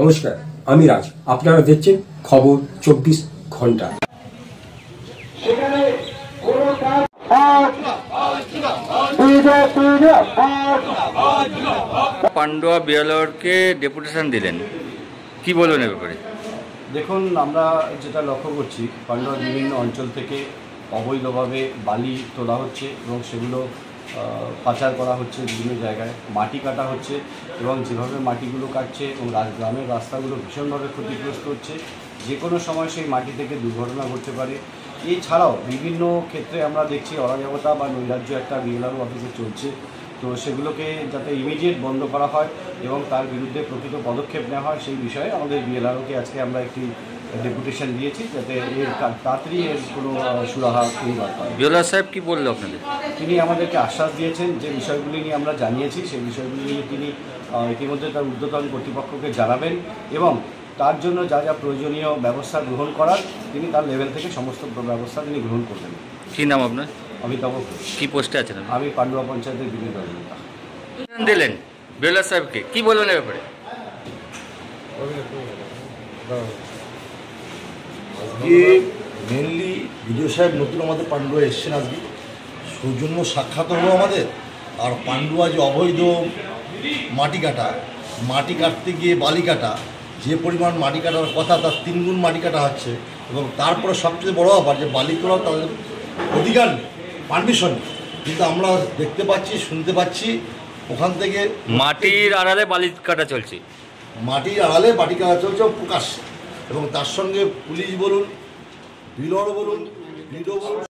নমস্কার, আমি রাজ। আপনারা দেখছেন খবর 24 ঘন্টা। পান্ডুয়া বিএলওকে ডেপুটেশন দিলেন, কি বলবেন এ ব্যাপারে? দেখুন, আমরা যেটা লক্ষ্য করছি, পান্ডুয়ার বিভিন্ন অঞ্চল থেকে অবৈধভাবে বালি তোলা হচ্ছে এবং সেগুলো পাচার করা হচ্ছে, বিভিন্ন জায়গায় মাটি কাটা হচ্ছে এবং যেভাবে মাটিগুলো কাটছে এবং গ্রামের রাস্তাগুলো ভীষণভাবে ক্ষতিগ্রস্ত হচ্ছে। যে কোনো সময় সেই মাটি থেকে দুর্ঘটনা ঘটতে পারে। এছাড়াও বিভিন্ন ক্ষেত্রে আমরা দেখছি অরাজকতা বা নৈরাজ্য একটা বিএলআরও অফিসে চলছে। তো সেগুলোকে যাতে ইমিডিয়েট বন্ধ করা হয় এবং তার বিরুদ্ধে প্রকৃত পদক্ষেপ নেওয়া হয়, সেই বিষয়ে আমাদের বিএলআরওকে আজকে আমরা একটি ডেপুটেশন দিয়েছি, যাতে এর তাড়াতাড়ি এর কোনো সুরাহা নির্মাণ হয়। বিএলআর সাহেব কি বললো আপনাদের? তিনি আমাদেরকে আশ্বাস দিয়েছেন যে বিষয়গুলি নিয়ে আমরা জানিয়েছি, সেই বিষয়গুলি নিয়ে তিনি ইতিমধ্যে তার ঊর্ধ্বতন কর্তৃপক্ষকে জানাবেন এবং তার জন্য যা যা প্রয়োজনীয় ব্যবস্থা গ্রহণ করার তিনি তার লেভেল থেকে সমস্ত ব্যবস্থা তিনি গ্রহণ করবেন। কী নাম আপনার? অমিতাভ। কি পোস্টে আছেন? আমি পান্ডুয়া পঞ্চায়েতের বিনোদন নেতা। দিলেন বিএলআর সাহেবকে, কি বলবেন এ ব্যাপারে? আজকে মেনলি বিডিও সাহেব নতুন আমাদের পান্ডুয়া এসছেন, আজকে সৌজন্য সাক্ষাৎ হলো আমাদের। আর পান্ডুয়া যে অবৈধ মাটি কাটতে গিয়ে বালি কাটা, যে পরিমাণ মাটি কাটার কথা তার 3 গুণ মাটি কাটা হচ্ছে এবং তারপরে সবচেয়ে বড় ব্যাপার যে বালি তোলা তাদের অধিকার নেই, পারমিশন নেই। কিন্তু আমরা দেখতে পাচ্ছি, শুনতে পাচ্ছি ওখান থেকে মাটির আড়ালে বালি কাটা চলছে, মাটির আড়ালে বাটি কাটা চলছে প্রকাশ্যে, এবং তার সঙ্গে পুলিশ বলুন, বিলর বলুন, বিডিও বলুন,